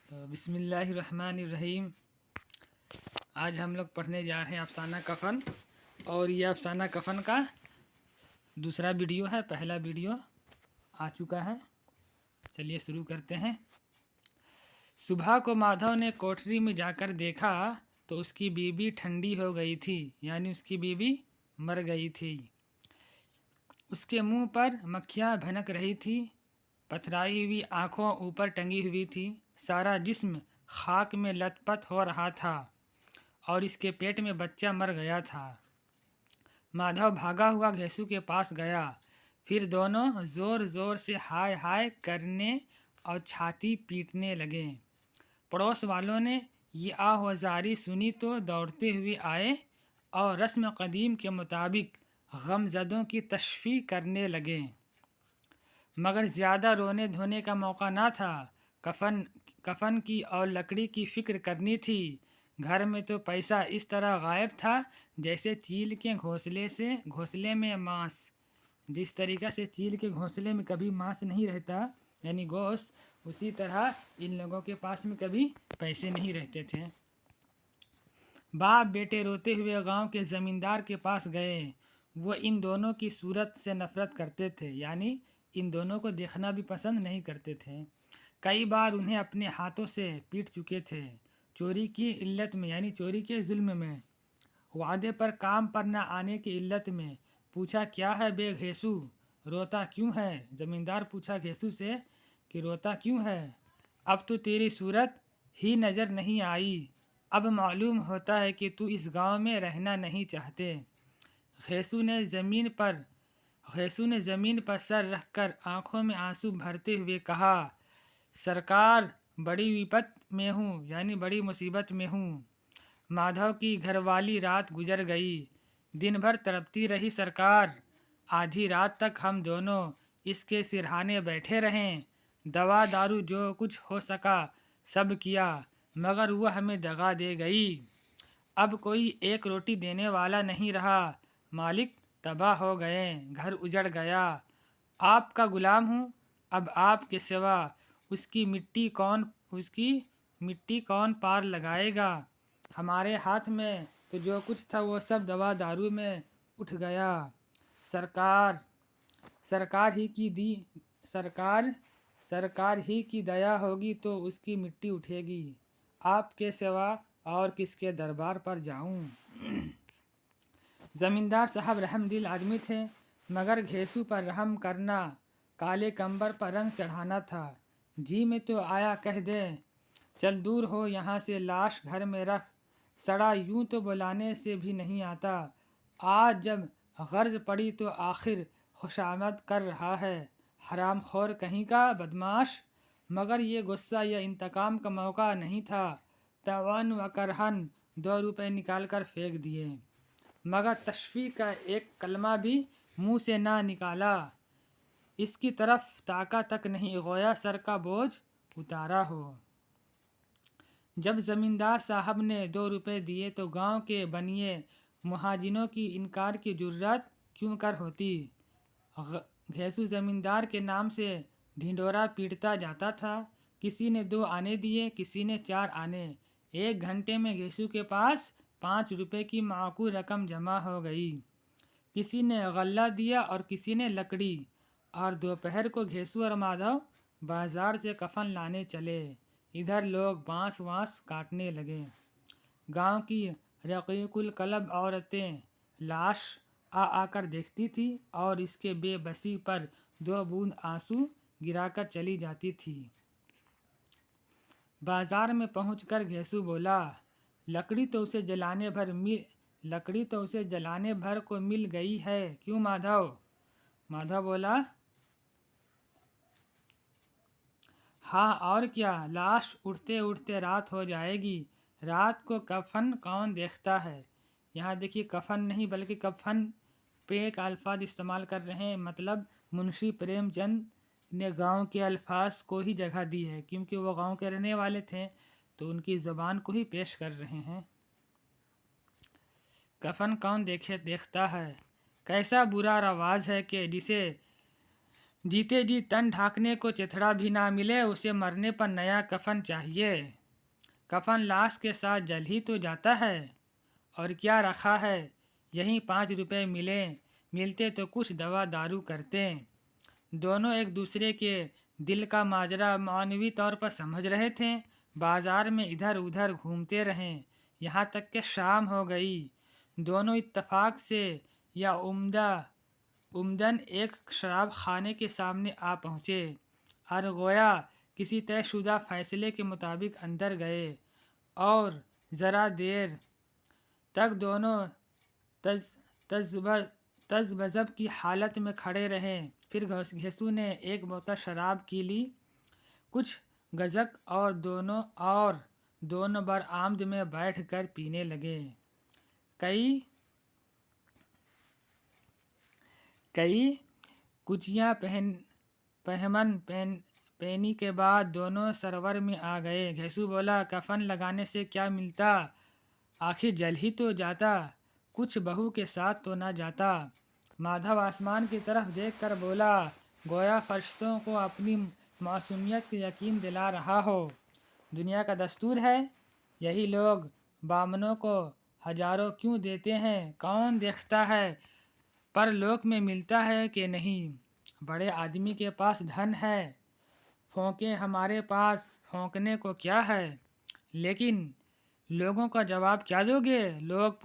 तो बिस्मिल्लाहिर रहमानिर रहीम। आज हम लोग पढ़ने जा रहे हैं अफसाना कफन। और ये अफसाना कफन का दूसरा वीडियो है। पहला वीडियो आ चुका है। चलिए शुरू करते हैं। सुबह को माधव ने कोठरी में जाकर देखा तो उसकी बीवी ठंडी हो गई थी, यानी उसकी बीवी मर गई थी। उसके मुंह पर मक्खियाँ भनक रही थी, पथराई हुई आंखों ऊपर टंगी हुई थी, सारा जिस्म खाक में लथपथ हो रहा था और इसके पेट में बच्चा मर गया था। माधव भागा हुआ घेसू के पास गया। फिर दोनों जोर जोर से हाय हाय करने और छाती पीटने लगे। पड़ोस वालों ने ये आवाज़ारी सुनी तो दौड़ते हुए आए और रस्म कदीम के मुताबिक गमज़दों की तशफ़ी करने लगे, मगर ज़्यादा रोने धोने का मौका ना था। कफन की और लकड़ी की फ़िक्र करनी थी। घर में तो पैसा इस तरह गायब था जैसे चील के घोंसले में मांस। जिस तरीक़ा से चील के घोंसले में कभी मांस नहीं रहता, यानी गोश्त, उसी तरह इन लोगों के पास में कभी पैसे नहीं रहते थे। बाप बेटे रोते हुए गांव के ज़मींदार के पास गए। वो इन दोनों की सूरत से नफ़रत करते थे, यानी इन दोनों को देखना भी पसंद नहीं करते थे। कई बार उन्हें अपने हाथों से पीट चुके थे, चोरी की इल्लत में, यानी चोरी के जुल्म में, वादे पर काम पर न आने की इल्लत में। पूछा, क्या है बे घेसू, रोता क्यों है? ज़मींदार पूछा घेसू से कि रोता क्यों है? अब तो तेरी सूरत ही नज़र नहीं आई। अब मालूम होता है कि तू इस गांव में रहना नहीं चाहते। घेसू ने ज़मीन पर सर रखकर आंखों में आंसू भरते हुए कहा, सरकार, बड़ी विपत में हूँ, यानी बड़ी मुसीबत में हूँ। माधव की घरवाली रात गुजर गई। दिन भर तड़पती रही सरकार। आधी रात तक हम दोनों इसके सिरहाने बैठे रहें। दवा दारू जो कुछ हो सका सब किया, मगर वह हमें दगा दे गई। अब कोई एक रोटी देने वाला नहीं रहा। मालिक तबाह हो गए, घर उजड़ गया। आपका गुलाम हूँ, अब आपके सिवा उसकी मिट्टी कौन पार लगाएगा? हमारे हाथ में तो जो कुछ था वो सब दवा दारू में उठ गया। सरकार ही की दया होगी तो उसकी मिट्टी उठेगी। आपके सिवा और किसके दरबार पर जाऊं? ज़मींदार साहब रहमदिल आदमी थे, मगर घेसू पर रहम करना काले कंबर पर रंग चढ़ाना था। जी में तो आया कह दे, चल दूर हो यहाँ से, लाश घर में रख। सड़ा यूं तो बुलाने से भी नहीं आता। आज जब गर्ज पड़ी तो आखिर खुशामद कर रहा है। हराम खोर कहीं का बदमाश, मगर ये गुस्सा या इंतकाम का मौका नहीं था। तवान व करहन 2 रुपए निकाल कर फेंक दिए, मगर तशफ़ी का एक कलमा भी मुंह से ना निकाला। इसकी तरफ ताका तक नहीं, गोया सर का बोझ उतारा हो। जब ज़मींदार साहब ने 2 रुपए दिए तो गांव के बनिए मुहाजिनों की इनकार की जुर्रत क्यों कर होती। घेसू ज़मींदार के नाम से ढिंढोरा पीटता जाता था। किसी ने 2 आने दिए, किसी ने 4 आने। 1 घंटे में घेसू के पास 5 रुपए की माकूल रकम जमा हो गई। किसी ने गल्ला दिया और किसी ने लकड़ी। और दोपहर को घेसू और माधव बाजार से कफन लाने चले। इधर लोग बांस वांस काटने लगे। गांव की रकीकुल कलब औरतें लाश आकर देखती थी और इसके बेबसी पर 2 बूंद आंसू गिराकर चली जाती थी। बाजार में पहुंचकर घेसू बोला, लकड़ी तो उसे जलाने भर को मिल गई है, क्यों माधव? माधव बोला, हाँ और क्या, लाश उठते उठते रात हो जाएगी। रात को कफन कौन देखता है? यहाँ देखिए, कफन नहीं बल्कि कफन पे एक अल्फाज इस्तेमाल कर रहे हैं। मतलब मुंशी प्रेमचंद ने गांव के अल्फाज को ही जगह दी है, क्योंकि वो गांव के रहने वाले थे, तो उनकी ज़बान को ही पेश कर रहे हैं। कफन कौन देखता है? कैसा बुरा रवाज है कि जिसे जीते जी तन ढांकने को चिथड़ा भी ना मिले, उसे मरने पर नया कफन चाहिए। कफन लाश के साथ जल ही तो जाता है, और क्या रखा है, यहीं 5 रुपए मिलते तो कुछ दवा दारू करते। दोनों एक दूसरे के दिल का माजरा मानवी तौर पर समझ रहे थे। बाजार में इधर उधर घूमते रहे, यहाँ तक कि शाम हो गई। दोनों इत्तेफाक से या उम्दन एक शराब खाने के सामने आ पहुँचे और गोया किसी तयशुदा फैसले के मुताबिक अंदर गए और ज़रा देर तक दोनों तज़बज़ब की हालत में खड़े रहे। फिर घेसू ने एक बोतल शराब की ली, कुछ गज़क, और दोनों बरआमद में बैठ कर पीने लगे। कई कुचियाँ पहनी के बाद दोनों सरोवर में आ गए। घेसू बोला, कफन लगाने से क्या मिलता, आखिर जल ही तो जाता, कुछ बहू के साथ तो ना जाता। माधव आसमान की तरफ देखकर बोला, गोया फरिश्तों को अपनी मासूमियत का यकीन दिला रहा हो। दुनिया का दस्तूर है, यही लोग बामनों को हजारों क्यों देते हैं, कौन देखता है परलोक में मिलता है कि नहीं। बड़े आदमी के पास धन है, फोंके, हमारे पास फोंकने को क्या है। लेकिन लोगों का जवाब क्या दोगे, लोग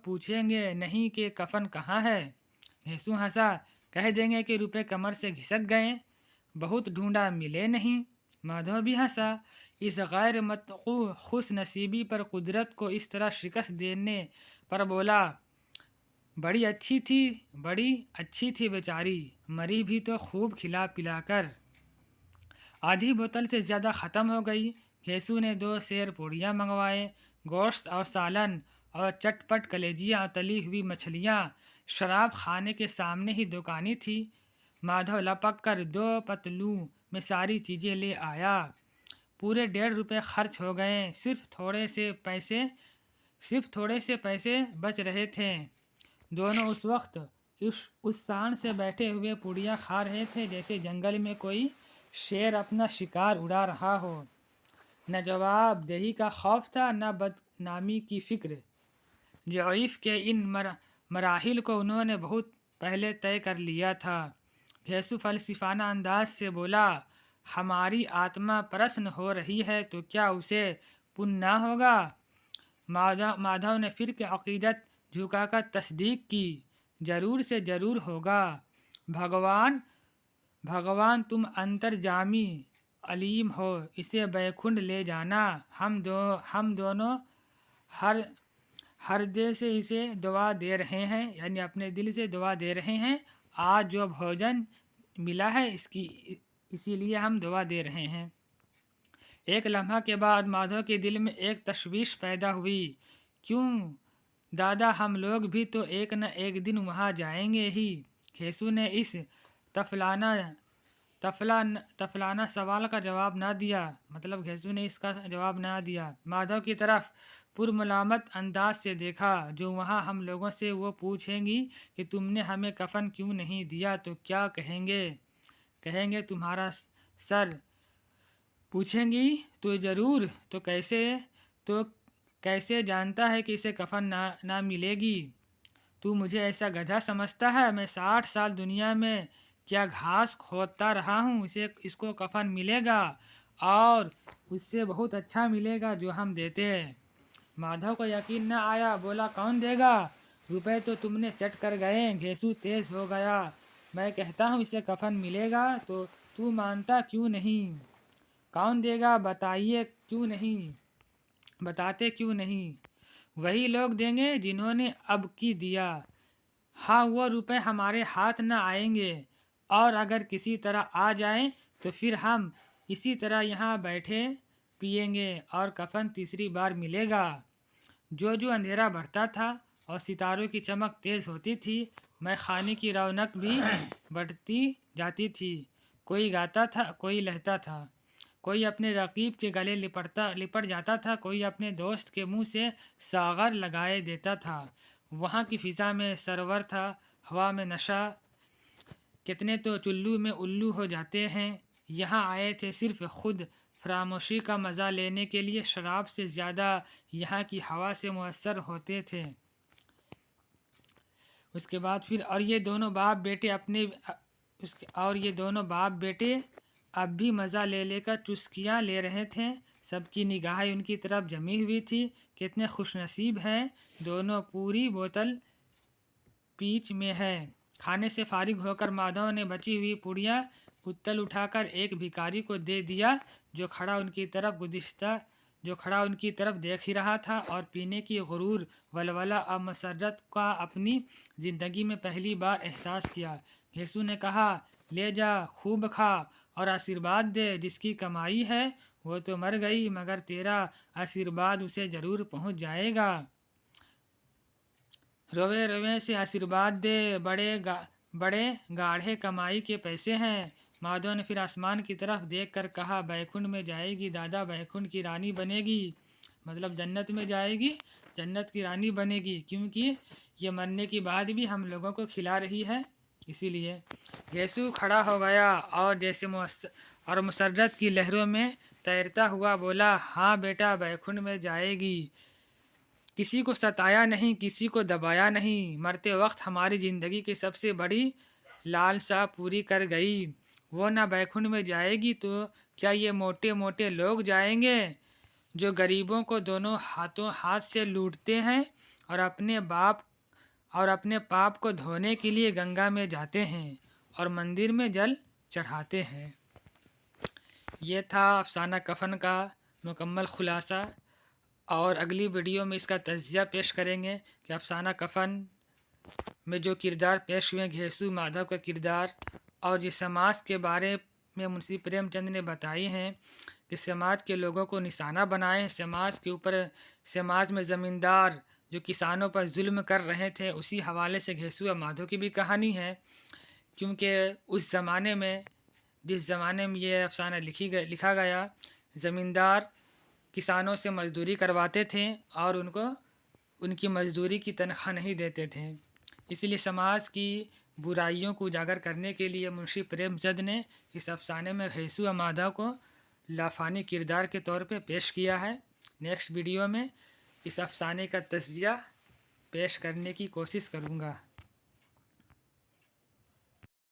पूछेंगे नहीं कि कफन कहाँ है। घेसू हंसा, कह देंगे कि रुपए कमर से घिसक गए, बहुत ढूंढा मिले नहीं। माधव भी हंसा, इस गैर मतक़ू खुश नसीबी पर कुदरत को इस तरह शिकस्त देने पर बोला, बड़ी अच्छी थी बेचारी, मरी भी तो खूब खिला पिला कर। आधी बोतल से ज़्यादा ख़त्म हो गई। घेसू ने 2 सेर पूड़ियाँ मंगवाए, गोश्त और सालन और चटपट कलेजियाँ और तली हुई मछलियाँ। शराब खाने के सामने ही दुकानी थी। माधव लपक कर 2 पतलू में सारी चीज़ें ले आया। पूरे 1.5 रुपये खर्च हो गए। सिर्फ थोड़े से पैसे बच रहे थे। दोनों उस वक्त उस शान से बैठे हुए पूड़ियाँ खा रहे थे जैसे जंगल में कोई शेर अपना शिकार उड़ा रहा हो। न जवाब देही का खौफ था, न बदनामी की फिक्र। ज़ईफ़ के इन मराहिल को उन्होंने बहुत पहले तय कर लिया था। घेसू फलसिफाना अंदाज से बोला, हमारी आत्मा प्रसन्न हो रही है तो क्या उसे पुण्य ना होगा। माधव ने फिर के अकीदत झुकाकर तस्दीक की, जरूर से जरूर होगा। भगवान तुम अंतर्जामी अलीम हो, इसे बैकुंठ ले जाना। हम दोनों हर दिल से इसे दुआ दे रहे हैं, यानी अपने दिल से दुआ दे रहे हैं। आज जो भोजन मिला है इसीलिए हम दुआ दे रहे हैं। एक लम्हा के बाद माधव के दिल में एक तशवीश पैदा हुई, क्यों दादा, हम लोग भी तो एक न एक दिन वहाँ जाएंगे ही। घेसू ने इस तफलाना सवाल का जवाब ना दिया, मतलब घेसू ने इसका जवाब ना दिया। माधव की तरफ पुरमलामत अंदाज से देखा, जो वहाँ हम लोगों से वो पूछेंगी कि तुमने हमें कफन क्यों नहीं दिया तो क्या कहेंगे तुम्हारा सर। पूछेंगी तो ज़रूर, तो कैसे जानता है कि इसे कफन ना मिलेगी। तू मुझे ऐसा गधा समझता है, मैं 60 साल दुनिया में क्या घास खोदता रहा हूँ, इसको कफन मिलेगा और उससे बहुत अच्छा मिलेगा जो हम देते हैं। माधव को यकीन न आया, बोला, कौन देगा, रुपए तो तुमने चट कर गए। घेसू तेज हो गया, मैं कहता हूँ इसे कफन मिलेगा तो तू मानता क्यों नहीं, कौन देगा बताते क्यों नहीं। वही लोग देंगे जिन्होंने अब की दिया। हाँ, वो रुपए हमारे हाथ न आएंगे, और अगर किसी तरह आ जाए तो फिर हम इसी तरह यहाँ बैठे पिएंगे और कफन तीसरी बार मिलेगा। जो अंधेरा बढ़ता था और सितारों की चमक तेज़ होती थी, मैं खाने की रौनक भी बढ़ती जाती थी। कोई गाता था, कोई लहता था, कोई अपने रकीब के गले लिपट जाता था, कोई अपने दोस्त के मुंह से सागर लगाए देता था। वहाँ की फ़िज़ा में सरवर था, हवा में नशा कितने तो चुल्लू में उल्लू हो जाते हैं। यहाँ आए थे सिर्फ खुद फरामोशी का मज़ा लेने के लिए, शराब से ज़्यादा यहाँ की हवा से मुअस्सर होते थे। उसके बाद फिर और ये दोनों बाप बेटे अब भी मज़ा ले लेकर चुस्कियाँ ले रहे थे। सबकी निगाहें उनकी तरफ जमी हुई थी। कितने खुशनसीब हैं, दोनों पूरी बोतल बीच में है। खाने से फारिग होकर माधव ने बची हुई पुड़िया उत्तल उठाकर एक भिखारी को दे दिया, जो खड़ा उनकी तरफ देख ही रहा था और पीने की गुरूर, वलवला और मसरत का अपनी ज़िंदगी में पहली बार एहसास किया। घेसू ने कहा, ले जा, खूब खा और आशीर्वाद दे। जिसकी कमाई है वो तो मर गई, मगर तेरा आशीर्वाद उसे ज़रूर पहुंच जाएगा। रोवे रोवे से आशीर्वाद दे, बड़े गाढ़े कमाई के पैसे हैं। माधव ने फिर आसमान की तरफ देखकर कहा, बैकुंठ में जाएगी दादा, बैकुंठ की रानी बनेगी। मतलब जन्नत में जाएगी, जन्नत की रानी बनेगी, क्योंकि ये मरने के बाद भी हम लोगों को खिला रही है, इसीलिए। घेसू खड़ा हो गया और जैसे मुसर्रत की लहरों में तैरता हुआ बोला, हाँ बेटा, बैकुंठ में जाएगी। किसी को सताया नहीं, किसी को दबाया नहीं। मरते वक्त हमारी ज़िंदगी की सबसे बड़ी लालसा पूरी कर गई। वो ना बैकुंठ में जाएगी तो क्या ये मोटे मोटे लोग जाएंगे, जो गरीबों को दोनों हाथ से लूटते हैं और अपने पाप को धोने के लिए गंगा में जाते हैं और मंदिर में जल चढ़ाते हैं। ये था अफसाना कफन का मुकम्मल खुलासा, और अगली वीडियो में इसका तज्ज़िया पेश करेंगे कि अफसाना कफन में जो किरदार पेश हुए, घेसू माधव का किरदार, और जिस समाज के बारे में मुंशी प्रेमचंद ने बताई हैं कि समाज के लोगों को निशाना बनाएं, समाज में ज़मींदार जो किसानों पर जुल्म कर रहे थे, उसी हवाले से घेसू और माधव की भी कहानी है। क्योंकि उस ज़माने में, जिस ज़माने में ये अफसाना लिखा गया, ज़मींदार किसानों से मजदूरी करवाते थे और उनको उनकी मजदूरी की तनख्वाह नहीं देते थे। इसलिए समाज की बुराइयों को उजागर करने के लिए मुंशी प्रेमचंद ने इस अफसाने में घेसू और माधव को लाफानी किरदार के तौर पे पेश किया है। नेक्स्ट वीडियो में इस अफसाने का तज्ज़िया पेश करने की कोशिश करूँगा।